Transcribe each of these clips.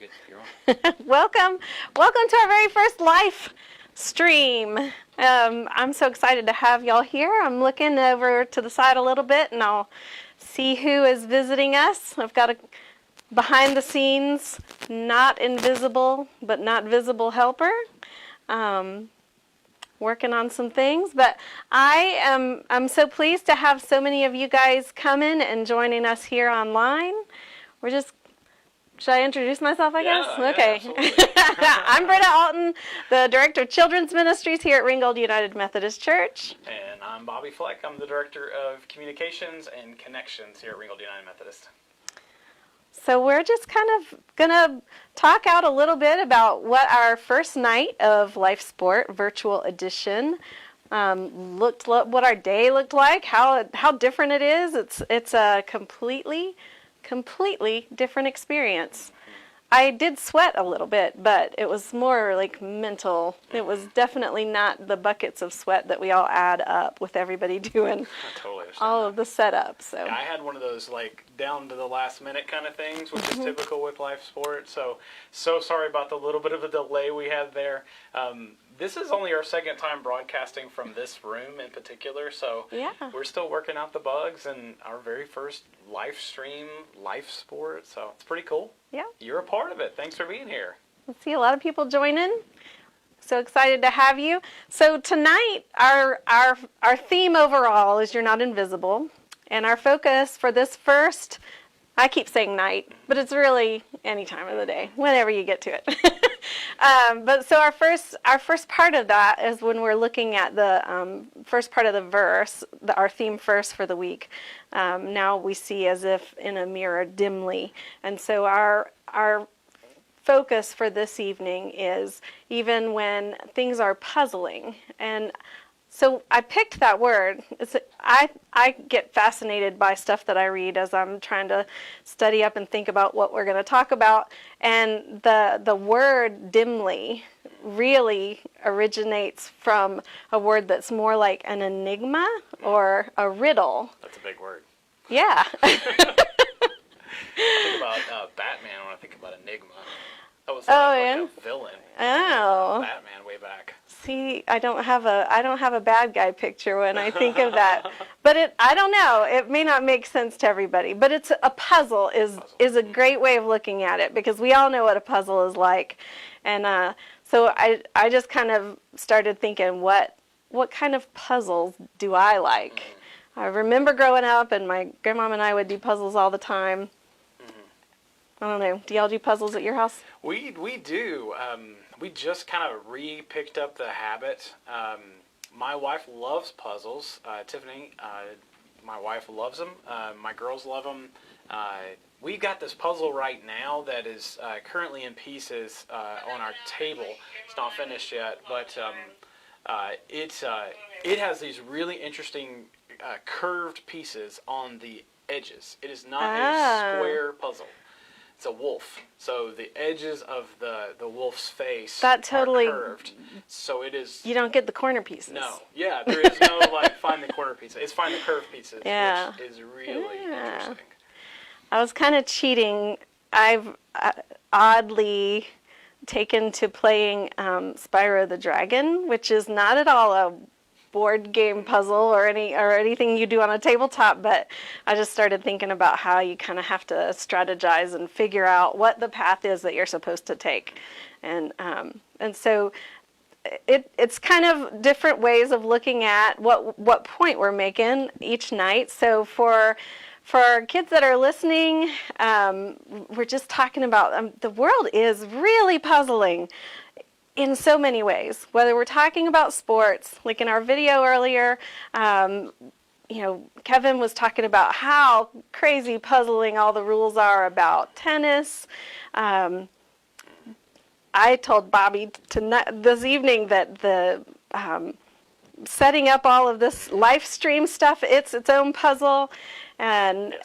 good. You're on. Welcome to our very first live stream. I'm so excited to have y'all here. I'm looking over to the side a little bit, and I'll see who is visiting us. I've got a behind the scenes, not invisible, but not visible helper. Working on some things, but I'm so pleased to have so many of you guys coming and joining us here online. Should I introduce myself, I guess? Okay. Yeah, I'm Britta Alton, the Director of Children's Ministries here at Ringgold United Methodist Church. And I'm Bobby Fleck. I'm the Director of Communications and Connections here at Ringgold United Methodist. So we're just kind of going to talk out a little bit about what our first night of Life Sport Virtual Edition what our day looked like, how different it is. It's a completely different experience. I did sweat a little bit, but it was more like mental. It was definitely not the buckets of sweat that we all add up with everybody doing all of the setup. So yeah, I had one of those like down to the last minute kind of things, which is typical with life sport. So sorry about the little bit of a delay we had there. This is only our second time broadcasting from this room in particular, so yeah. We're still working out the bugs and our very first live stream life sport, so it's pretty cool. Yeah. You're a part of it. Thanks for being here. I see a lot of people joining. So excited to have you. So tonight, our theme overall is You're Not Invisible, and our focus for this first, I keep saying night, but it's really any time of the day, whenever you get to it. But so our first part of that is when we're looking at the first part of the verse, our theme verse for the week. Now we see as if in a mirror dimly, and so our focus for this evening is even when things are puzzling. And so I picked that word. I get fascinated by stuff that I read as I'm trying to study up and think about what we're going to talk about. And the word dimly really originates from a word that's more like an enigma or a riddle. That's a big word. Yeah. I think about Batman when I think about enigma. That was a villain. Oh. Batman way back. See, I don't have a bad guy picture when I think of that. But I don't know. It may not make sense to everybody. But it's a puzzle is a great way of looking at it, because we all know what a puzzle is like. And so I just kind of started thinking, what kind of puzzles do I like? I remember growing up, and my grandmom and I would do puzzles all the time. I don't know. Do y'all do puzzles at your house? We do. We just kind of picked up the habit. My wife loves puzzles. Tiffany, my wife loves them. My girls love them. We've got this puzzle right now that is currently in pieces on our table. It's not finished yet, but it has these really interesting curved pieces on the edges. It is not a square puzzle. It's a wolf, so the edges of the wolf's face are curved. So it is. You don't get the corner pieces. No, yeah, there is no find the corner pieces. It's find the curved pieces, yeah. Which is really interesting. I was kind of cheating. I've oddly taken to playing Spyro the Dragon, which is not at all a board game puzzle or anything you do on a tabletop, but I just started thinking about how you kind of have to strategize and figure out what the path is that you're supposed to take, and so it's kind of different ways of looking at what point we're making each night. So for kids that are listening, we're just talking about the world is really puzzling in so many ways, whether we're talking about sports, like in our video earlier, Kevin was talking about how crazy puzzling all the rules are about tennis. I told Bobby this evening that the setting up all of this live stream stuff, it's its own puzzle, and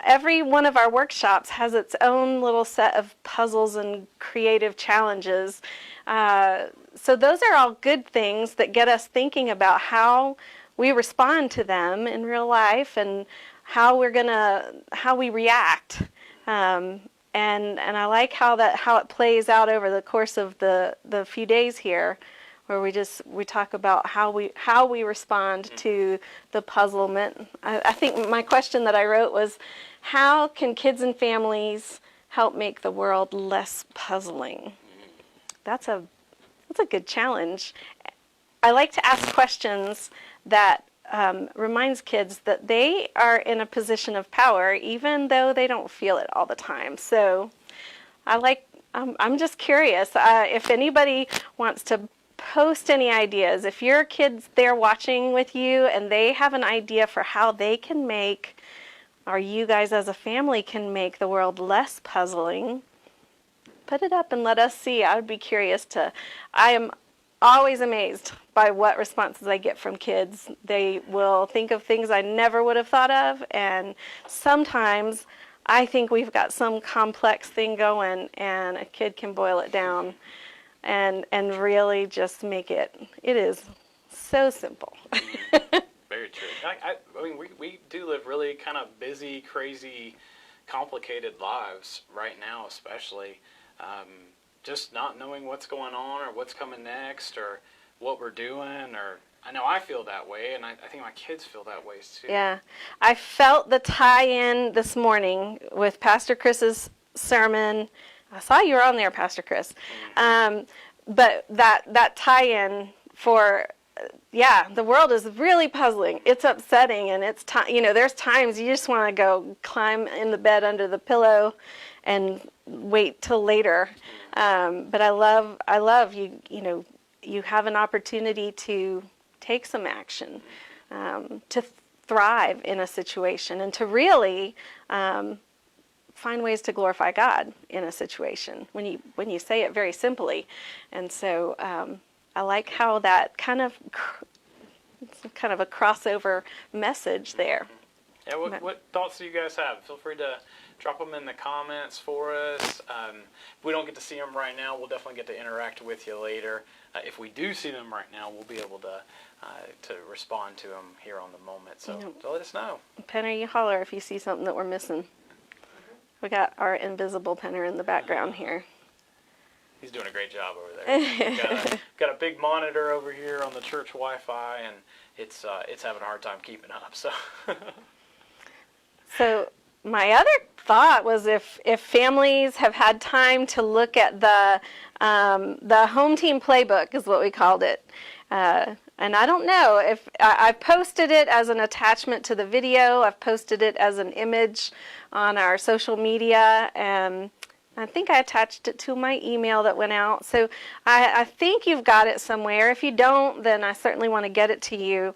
every one of our workshops has its own little set of puzzles and creative challenges. So those are all good things that get us thinking about how we respond to them in real life and how we react. and I like how it plays out over the course of the few days here, where we talk about how we respond to the puzzlement. I think my question that I wrote was, how can kids and families help make the world less puzzling? That's a good challenge. I like to ask questions that reminds kids that they are in a position of power, even though they don't feel it all the time. So I'm just curious if anybody wants to post any ideas. If your kid's there watching with you and they have an idea for how they can make, or you guys as a family can make the world less puzzling, put it up and let us see. I would be curious I am always amazed by what responses I get from kids. They will think of things I never would have thought of, and sometimes I think we've got some complex thing going, and a kid can boil it down and really just make it is so simple. Very true. I mean, we do live really kind of busy, crazy, complicated lives right now, especially. Just not knowing what's going on or what's coming next or what we're doing, or I know I feel that way, and I think my kids feel that way too. Yeah. I felt the tie-in this morning with Pastor Chris's sermon. I saw you were on there, Pastor Chris. But that tie-in for, the world is really puzzling. It's upsetting, and it's there's times you just want to go climb in the bed under the pillow and wait till later. But I love you. You have an opportunity to take some action, to thrive in a situation, and to really find ways to glorify God in a situation when you say it very simply. And so I like how that it's kind of a crossover message there. Yeah, what thoughts do you guys have? Feel free to drop them in the comments for us. If we don't get to see them right now, we'll definitely get to interact with you later. If we do see them right now, we'll be able to respond to them here on the moment. So let us know. Penner, you holler if you see something that we're missing. We got our invisible Penner in the background here. He's doing a great job over there. got a big monitor over here on the church Wi-Fi, and it's having a hard time keeping up. So my other thought was if families have had time to look at the home team playbook, is what we called it. And I don't know if I posted it as an attachment to the video. I've posted it as an image on our social media, and I think I attached it to my email that went out. So I think you've got it somewhere. If you don't, then I certainly want to get it to you.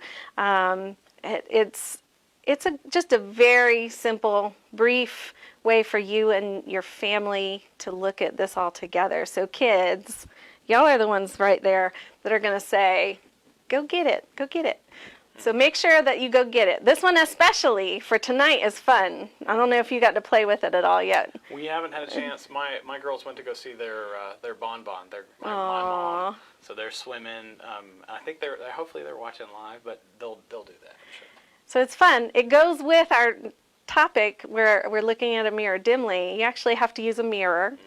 It's just a very simple, brief way for you and your family to look at this all together. So kids, y'all are the ones right there that are going to say, go get it, go get it. So make sure that you go get it. This one especially for tonight is fun. I don't know if you got to play with it at all yet. We haven't had a chance. My girls went to go see their bonbon. My mom. So they're swimming. I think hopefully they're watching live, but they'll do that, I'm sure. So it's fun. It goes with our topic where we're looking at a mirror dimly. You actually have to use a mirror.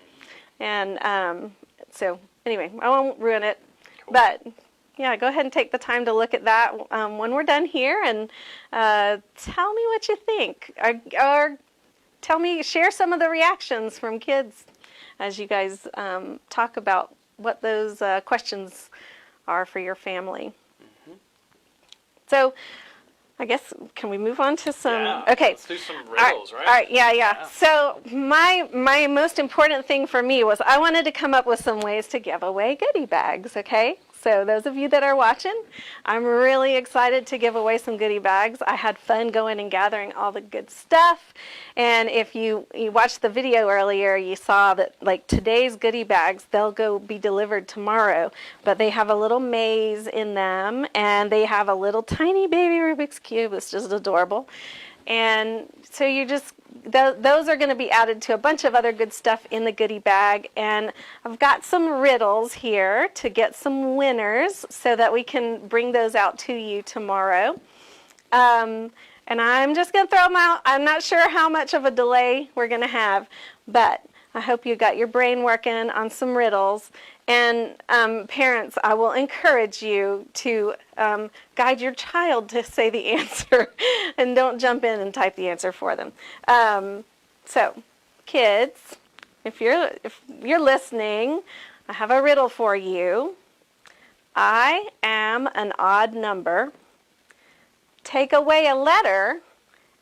And so anyway, I won't ruin it. Cool. But yeah, go ahead and take the time to look at that when we're done here, and tell me what you think, or share some of the reactions from kids as you guys talk about what those questions are for your family. Mm-hmm. So I guess, can we move on to some? Yeah, okay. Let's do some riddles, right? All right, yeah. So my most important thing for me was I wanted to come up with some ways to give away goodie bags, okay? So those of you that are watching, I'm really excited to give away some goodie bags. I had fun going and gathering all the good stuff. And if you watched the video earlier, you saw that like today's goodie bags, they'll be delivered tomorrow. But they have a little maze in them, and they have a little tiny baby Rubik's Cube. It's just adorable. And so those are going to be added to a bunch of other good stuff in the goodie bag. And I've got some riddles here to get some winners so that we can bring those out to you tomorrow. And I'm just going to throw them out. I'm not sure how much of a delay we're going to have, but I hope you got your brain working on some riddles. And parents, I will encourage you to guide your child to say the answer and don't jump in and type the answer for them. So, kids, if you're listening, I have a riddle for you. I am an odd number. Take away a letter,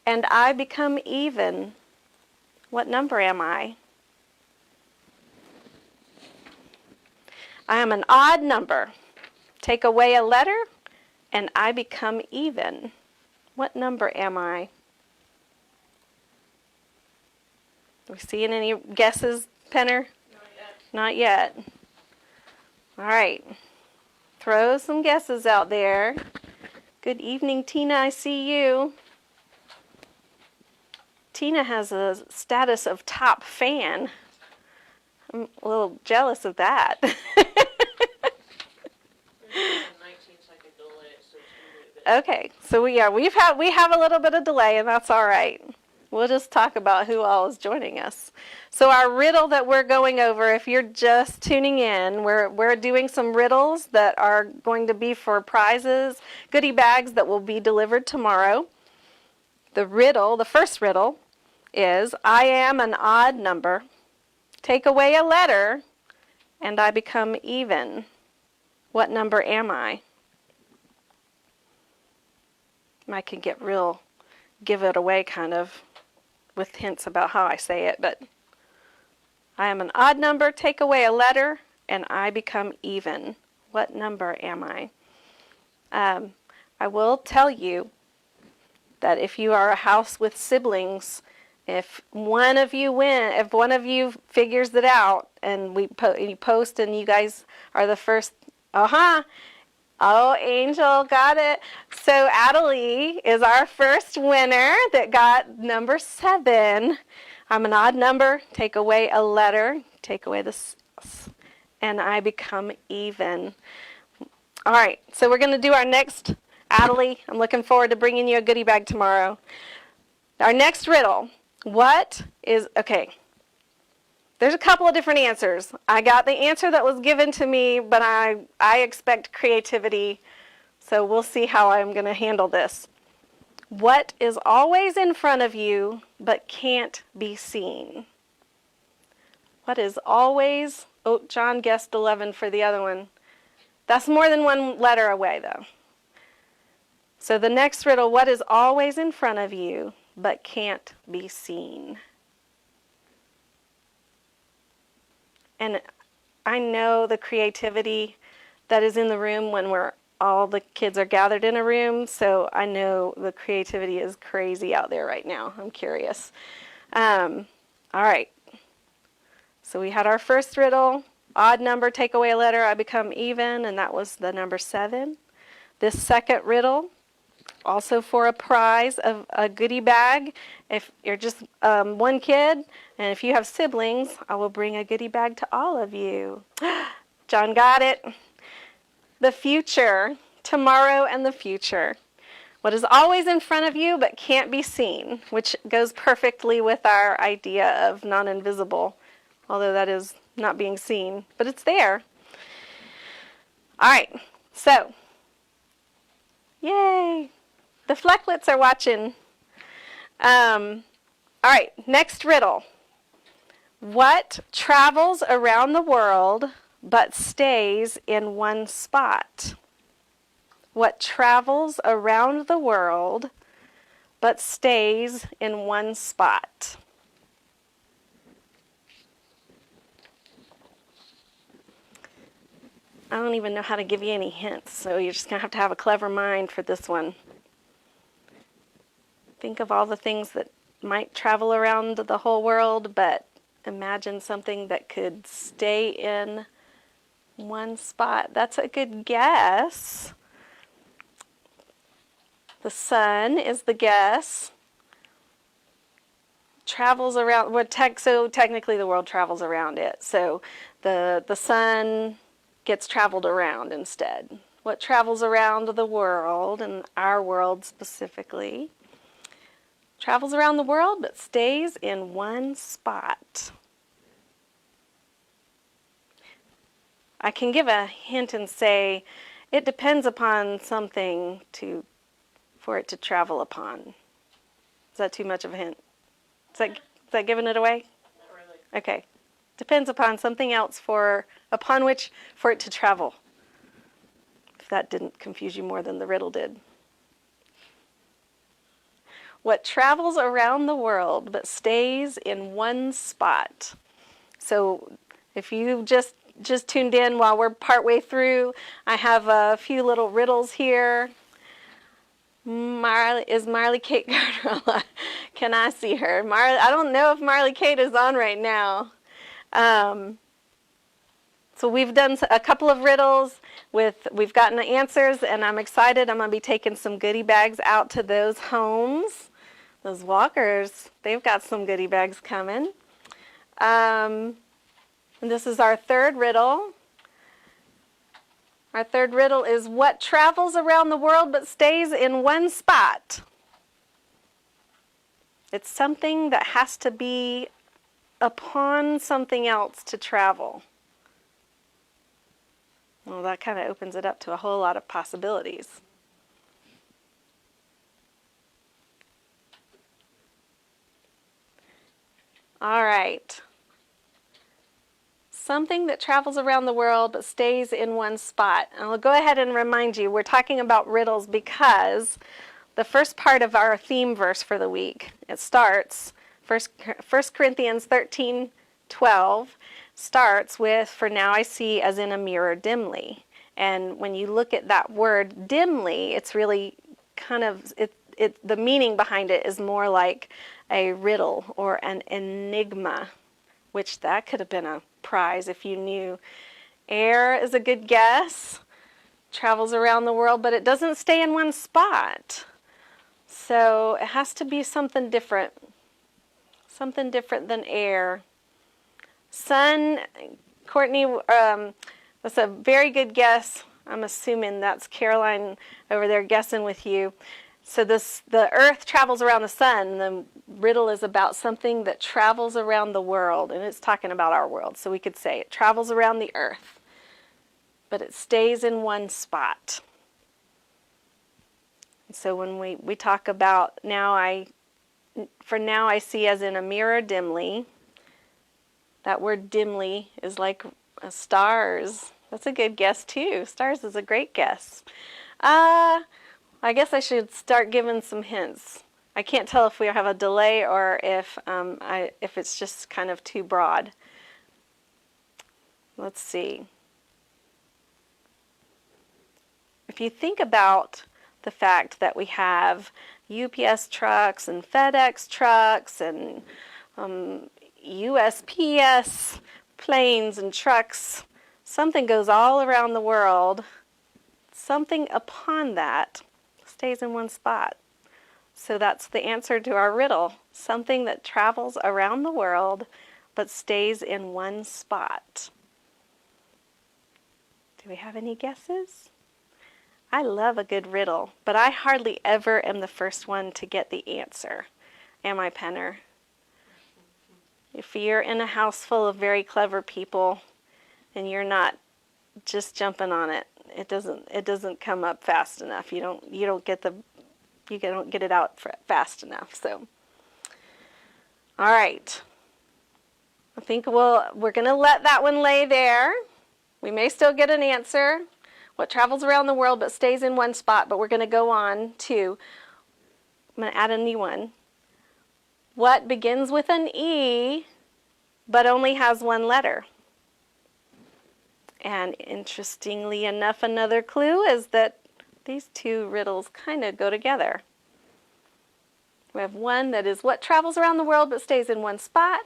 and I become even. What number am I? I am an odd number. Take away a letter, and I become even. What number am I? Are we seeing any guesses, Penner? Not yet. All right. Throw some guesses out there. Good evening, Tina. I see you. Tina has a status of top fan. I'm a little jealous of that. Okay, so we have a little bit of delay, and that's all right. We'll just talk about who all is joining us. So our riddle that we're going over, if you're just tuning in, we're doing some riddles that are going to be for prizes, goodie bags that will be delivered tomorrow. The first riddle is, I am an odd number. Take away a letter, and I become even. What number am I? I can get real, give it away kind of, with hints about how I say it, but I am an odd number, take away a letter, and I become even. What number am I? I will tell you that if you are a house with siblings, if one of you figures it out, and you post, and you guys are the first, Oh, Angel got it. So Adelie is our first winner that got number 7. I'm an odd number. Take away a letter. Take away the S, and I become even. All right, so we're going to do our next, Adelie. I'm looking forward to bringing you a goodie bag tomorrow. Our next riddle. There's a couple of different answers. I got the answer that was given to me, but I expect creativity, so we'll see how I'm going to handle this. What is always in front of you but can't be seen? What is always... Oh, John guessed 11 for the other one. That's more than one letter away, though. So the next riddle, what is always in front of you but can't be seen? And I know the creativity that is in the room when all the kids are gathered in a room, so I know the creativity is crazy out there right now. I'm curious. All right. So we had our first riddle, odd number, take away a letter, I become even, and that was the number 7. This second riddle, also for a prize of a goodie bag. If you're just one kid, and if you have siblings, I will bring a goodie bag to all of you. John got it. The future, tomorrow and the future. What is always in front of you but can't be seen, which goes perfectly with our idea of non-invisible, although that is not being seen, but it's there. All right, so, yay. The Flecklets are watching. All right, next riddle. What travels around the world but stays in one spot? What travels around the world but stays in one spot? I don't even know how to give you any hints, so you're just going to have a clever mind for this one. Think of all the things that might travel around the whole world, but imagine something that could stay in one spot. That's a good guess. The sun is the guess. Travels around, so technically the world travels around it. So the sun gets traveled around instead. What travels around the world, and our world specifically, travels around the world but stays in one spot. I can give a hint and say it depends upon something for it to travel upon. Is that too much of a hint? Is that giving it away? Not really. Okay. Depends upon something else upon which for it to travel. If that didn't confuse you more than the riddle did. What travels around the world but stays in one spot. So if you just tuned in while we're partway through, I have a few little riddles here. Is Marley Kate Carter? Can I see her? I don't know if Marley Kate is on right now. So we've done a couple of riddles. We've gotten the answers, and I'm excited. I'm going to be taking some goodie bags out to those homes. Those walkers, they've got some goodie bags coming. And this is our third riddle. Our third riddle is what travels around the world but stays in one spot? It's something that has to be upon something else to travel. Well, that kind of opens it up to a whole lot of possibilities. All right. Something that travels around the world but stays in one spot. And I'll go ahead and remind you, we're talking about riddles because the first part of our theme verse for the week, it starts, 1 Corinthians 13:12, starts with, for now I see as in a mirror dimly. And when you look at that word dimly, it's really kind of, the meaning behind it is more like a riddle or an enigma, which that could have been a prize if you knew. Air is a good guess. Travels around the world, but it doesn't stay in one spot. So it has to be something different. Something different than air. Sun, Courtney, that's a very good guess. I'm assuming that's Caroline over there guessing with you. So the earth travels around the sun. The riddle is about something that travels around the world, and it's talking about our world. So we could say it travels around the earth, but it stays in one spot. And so when we talk about for now I see as in a mirror dimly, that word dimly is like stars. That's a good guess too. Stars is a great guess. I guess I should start giving some hints. I can't tell if we have a delay or if it's just kind of too broad. Let's see. If you think about the fact that we have UPS trucks and FedEx trucks and USPS planes and trucks, something goes all around the world. Something upon that stays in one spot. So that's the answer to our riddle. Something that travels around the world but stays in one spot. Do we have any guesses? I love a good riddle, but I hardly ever am the first one to get the answer. Am I, Penner? If you're in a house full of very clever people and you're not just jumping on it, it doesn't come up fast enough. You don't get it out fast enough. So, all right. I think we're going to let that one lay there. We may still get an answer. What travels around the world but stays in one spot, but we're going to go on to, I'm going to add a new one. What begins with an E but only has one letter? And interestingly enough, another clue is that these two riddles kind of go together. We have one that is what travels around the world but stays in one spot.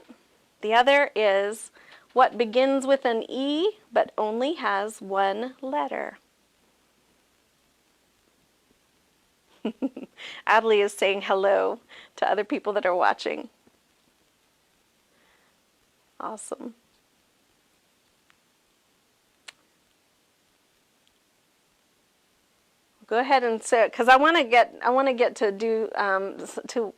The other is what begins with an E but only has one letter. Adley is saying hello to other people that are watching. Awesome. Go ahead and sit, because I want to get to do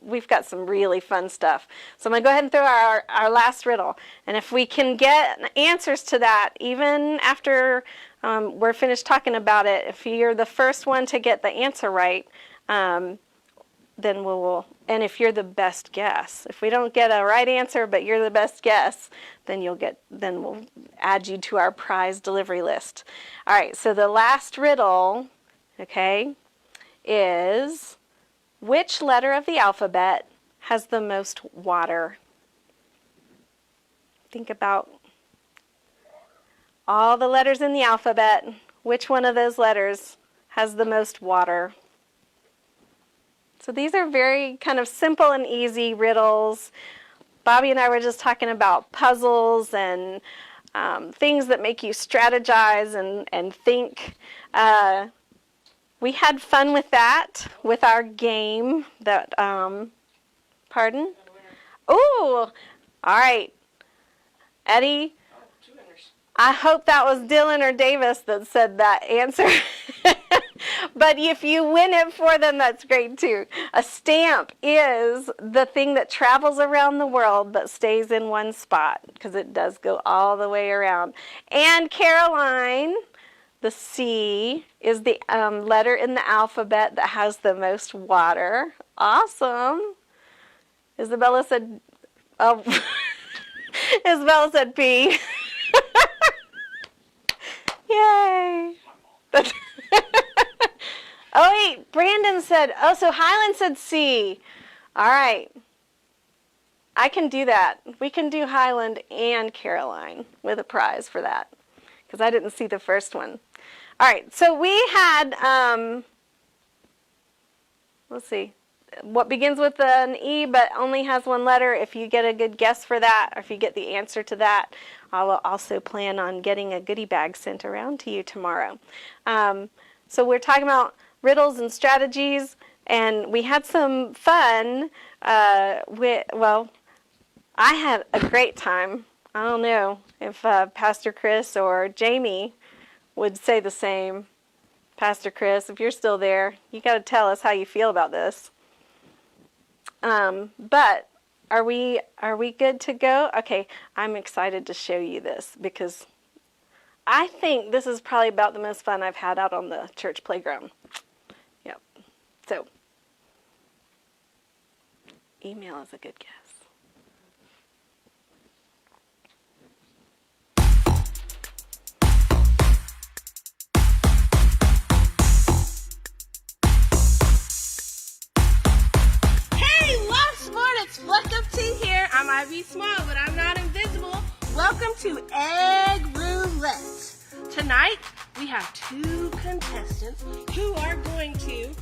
we've got some really fun stuff. So I'm going to go ahead and throw our last riddle. And if we can get answers to that, even after we're finished talking about it, if you're the first one to get the answer right, then we'll, and if you're the best guess, if we don't get a right answer, but you're the best guess, then we'll add you to our prize delivery list. All right, so the last riddle, okay, is which letter of the alphabet has the most water? Think about all the letters in the alphabet. Which one of those letters has the most water? So these are very kind of simple and easy riddles. Bobby and I were just talking about puzzles and things that make you strategize and think. We had fun with that, with our game. Pardon? Oh, all right. Eddie, I hope that was Dylan or Davis that said that answer. But if you win it for them, that's great too. A stamp is the thing that travels around the world but stays in one spot, because it does go all the way around. And Caroline, the C is the letter in the alphabet that has the most water. Awesome. Isabella said, oh, Isabella said P. Yay. Oh, wait, Brandon said, oh, so Highland said C. All right. I can do that. We can do Highland and Caroline with a prize for that, because I didn't see the first one. All right, so we had, let's see, what begins with an E but only has one letter. If you get a good guess for that, or if you get the answer to that, I will also plan on getting a goodie bag sent around to you tomorrow. So we're talking about riddles and strategies, and we had some fun. Well, I had a great time. I don't know if Pastor Chris or Jamie would say the same. Pastor Chris, if you're still there, you got to tell us how you feel about this. But are we good to go? Okay, I'm excited to show you this, because I think this is probably about the most fun I've had out on the church playground. Yep. So, email is a good guess. It's Fleck of Tea here. I might be small, but I'm not invisible. Welcome to Egg Roulette. Tonight, we have 2 contestants who are going to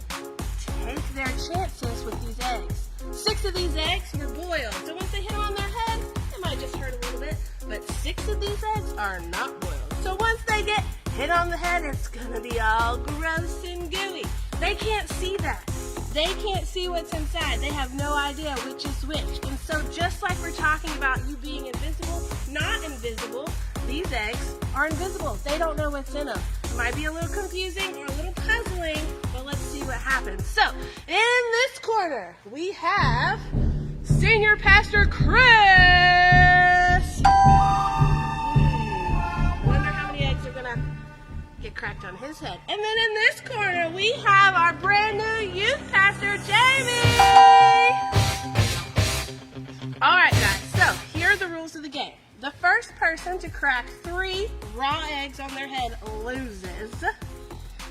take their chances with these eggs. 6 of these eggs were boiled, so once they hit them on their head, it might just hurt a little bit, but 6 of these eggs are not boiled. So once they get hit on the head, it's gonna be all gross and gooey. They can't see that. They can't see what's inside. They have no idea which is which. And so just like we're talking about you being invisible, not invisible, these eggs are invisible. They don't know what's in them. It might be a little confusing or a little puzzling, but let's see what happens. So, in this corner, we have Senior Pastor Chris. Wonder how many eggs are going to get cracked on his head. And then in this corner, we have our brand new youth pastor, Jamie. All right, guys, so here are the rules of the game. The first person to crack 3 raw eggs on their head loses.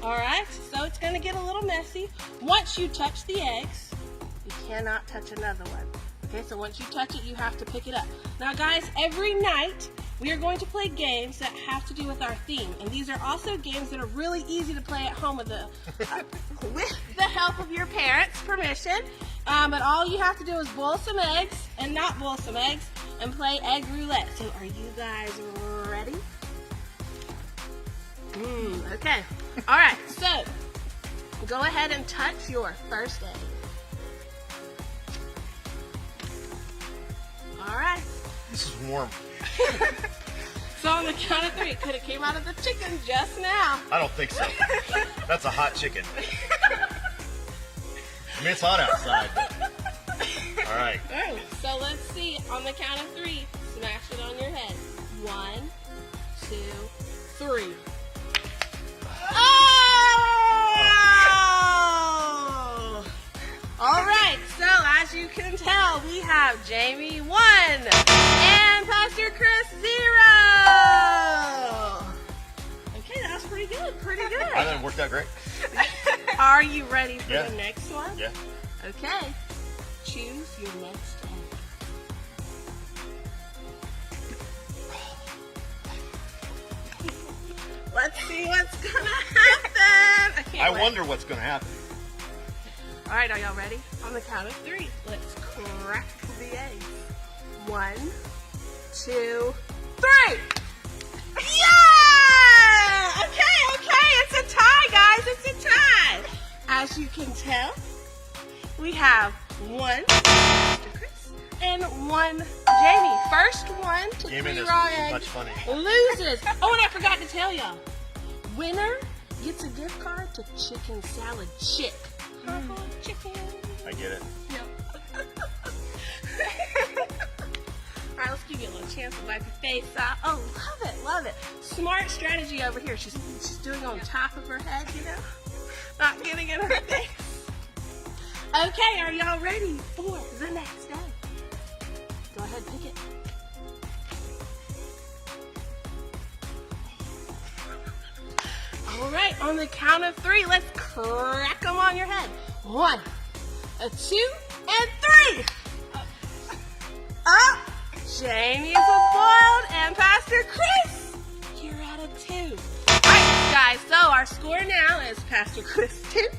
All right, so it's going to get a little messy. Once you touch the eggs, you cannot touch another one. Okay, so once you touch it, you have to pick it up. Now, guys, every night, we are going to play games that have to do with our theme. And these are also games that are really easy to play at home with the help of your parents' permission. But all you have to do is boil some eggs and not boil some eggs and play egg roulette. So are you guys ready? Okay. All right, so go ahead and touch your first egg. All right. This is warm. So on the count of 3, it could have came out of the chicken just now. I don't think so. That's a hot chicken. I mean, it's hot outside, but... All right. Oh, so let's see. On the count of 3, smash it on your head. 1, 2, 3. Oh! All right. So as you can tell, we have Jamie 1 and Pastor Chris 0. Okay, that was pretty good. Pretty good. I think it worked out great. Are you ready for Yeah. the next one? Yeah. Okay. Choose your next egg. Let's see what's gonna happen. I wonder what's going to happen. All right, are y'all ready? On the count of 3, let's crack the eggs. 1, 2, 3. Yeah! Okay, it's a tie, guys. It's a tie. As you can tell, we have 1 Mr. Chris and 1 Jamie. First one to Gaming 3 is raw eggs much funny. loses. Oh, and I forgot to tell y'all. Winner gets a gift card to Chicken Salad Chick. Chicken. I get it. Yep. All right, let's give you a little chance to wipe your face off. Oh, love it. Smart strategy over here. She's doing on top of her head, you know, not getting in her face. Okay, are y'all ready for the next day? Go ahead, pick it. All right, on the count of 3, let's crack them on your head. 1, 2, and 3. Up. Jamie's a boiled, and Pastor Chris, you're at a 2. All right, guys, so our score now is Pastor Chris 2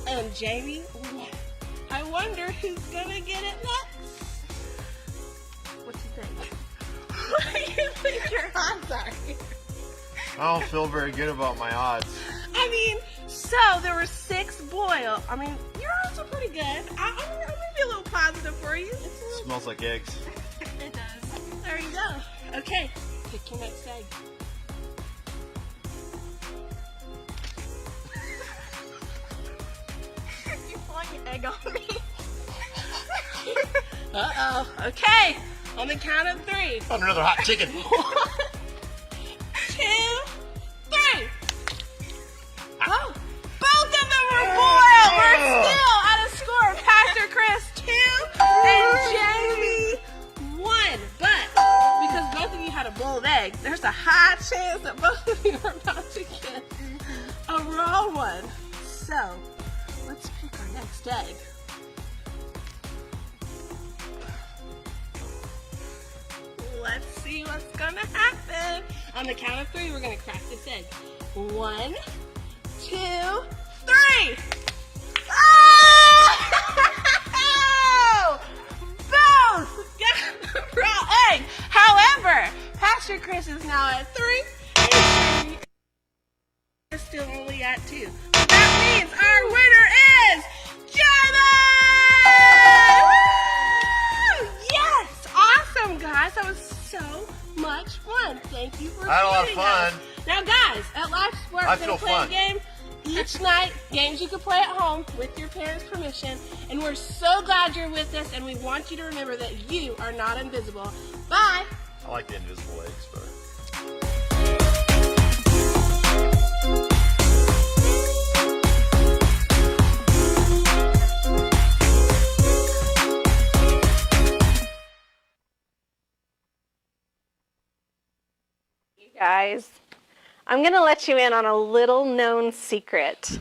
and Jamie 1. I wonder who's gonna get it next. What you think? What do you think your odds are? I don't feel very good about my odds. I mean, so there were 6 boiled. I mean, your odds are pretty good. I'm gonna be a little positive for you. It's a little... Smells like eggs. It does. There you go. Okay, pick your next egg. You flung your egg on me. Uh-oh. Okay, on the count of 3. Found another hot chicken. 1, 2, 3. Oh, both of them were boiled. We're still at a score of Pastor Chris 2 and Jamie 1. But because both of you had a boiled egg, there's a high chance that both of you are about to get a raw one. So let's pick our next egg. Let's see what's gonna happen. On the count of 3, we're gonna crack this egg. 1, 2, 3. Oh! Both got the raw egg. However, Pastor Chris is now at 3, and Jamie is still only at 2. So that means our winner is Jamie! Woo! Yes! Awesome, guys. That was so much fun. Thank you for I had a lot of joining us. fun. Now, guys, at Life Sports, I we're feel going to play fun. a game each night, games you can play at home with your parents' permission. And we're so glad you're with us, and we want you to remember that you are not invisible. Bye. I like the invisible eggs better. Guys, I'm going to let you in on a little known secret.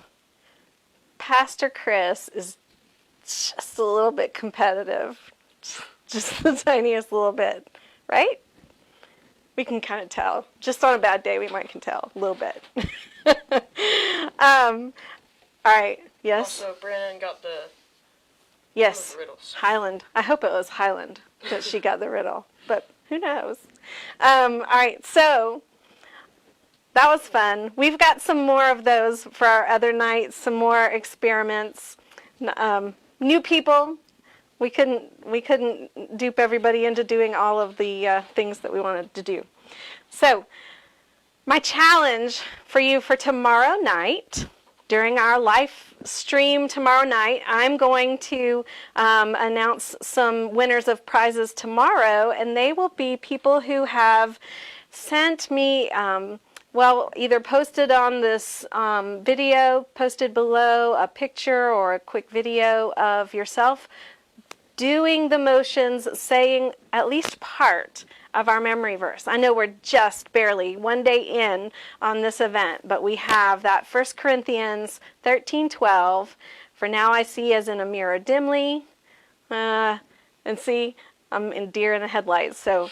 Pastor Chris is just a little bit competitive. Just the tiniest little bit, right? We can kind of tell. Just on a bad day, we might can tell a little bit. All right, yes? Also, Brandon got the Yes, riddles. Highland. I hope it was Highland that she got the riddle, but who knows? All right, so that was fun. We've got some more of those for our other nights, some more experiments. New people, We couldn't dupe everybody into doing all of the things that we wanted to do. So, my challenge for you for tomorrow night, during our live stream tomorrow night, I'm going to announce some winners of prizes tomorrow, and they will be people who have sent me, either posted on this video, posted below a picture or a quick video of yourself doing the motions, saying at least part of our memory verse. I know we're just barely one day in on this event, but we have that 1 Corinthians 13:12. For now I see as in a mirror dimly, and see, I'm in deer in the headlights, so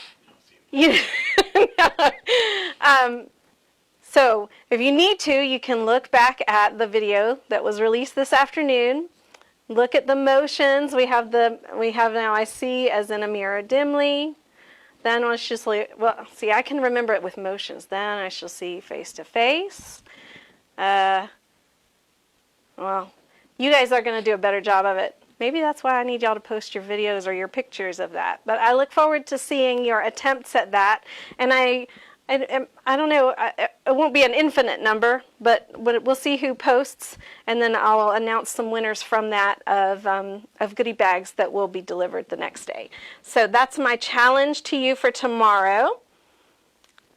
so if you need to, you can look back at the video that was released this afternoon. Look at the motions. We have now I see as in a mirror dimly. Then I shall see, I can remember it with motions. Then I shall see face to face. You guys are going to do a better job of it. Maybe that's why I need y'all to post your videos or your pictures of that. But I look forward to seeing your attempts at that. And I don't know, it won't be an infinite number, but we'll see who posts, and then I'll announce some winners from that of goodie bags that will be delivered the next day. So that's my challenge to you for tomorrow.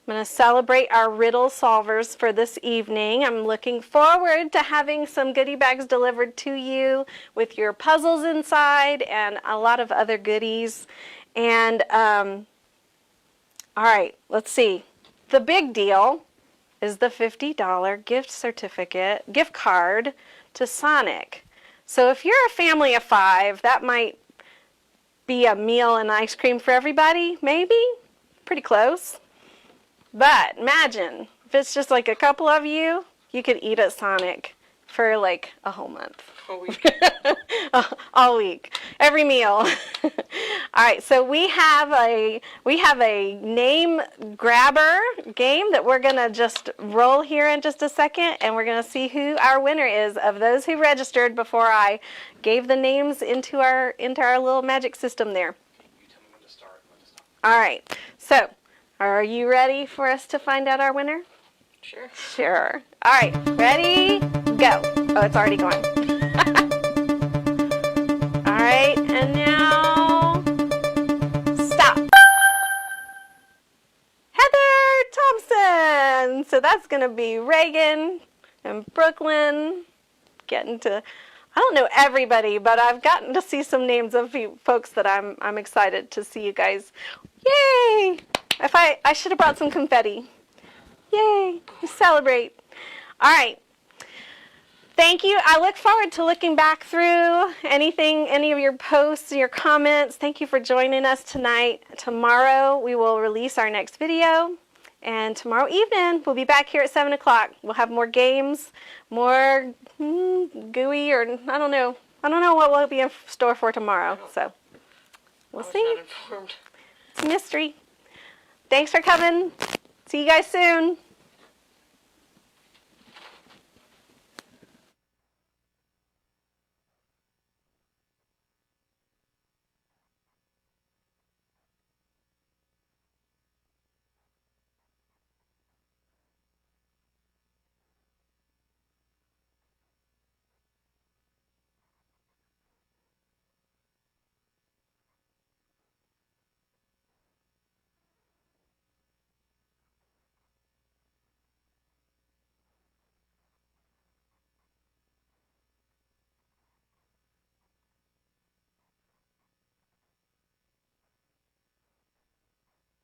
I'm going to celebrate our riddle solvers for this evening. I'm looking forward to having some goodie bags delivered to you with your puzzles inside and a lot of other goodies. And all right, let's see. The big deal is the $50 gift card to Sonic. So if you're a family of 5, that might be a meal and ice cream for everybody, maybe. Pretty close. But imagine, if it's just like a couple of you, you could eat at Sonic for like a whole month. Whole week. All week, every meal. All right, so we have a name grabber game that we're gonna just roll here in just a second, and we're gonna see who our winner is of those who registered before I gave the names into our little magic system there. You tell me when to start, when to stop. All right, so are you ready for us to find out our winner? Sure. Sure. All right, ready, go. Oh, it's already going. All right, and now stop. Heather Thompson. So that's going to be Reagan and Brooklyn. Getting to, I don't know everybody, but I've gotten to see some names of folks that I'm excited to see you guys. Yay! I should have brought some confetti. Yay! Celebrate. All right. Thank you. I look forward to looking back through any of your posts, your comments. Thank you for joining us tonight. Tomorrow we will release our next video. And tomorrow evening we'll be back here at 7 o'clock. We'll have more games, more gooey, or I don't know what will be in store for tomorrow. So we'll see. Not informed. It's a mystery. Thanks for coming. See you guys soon.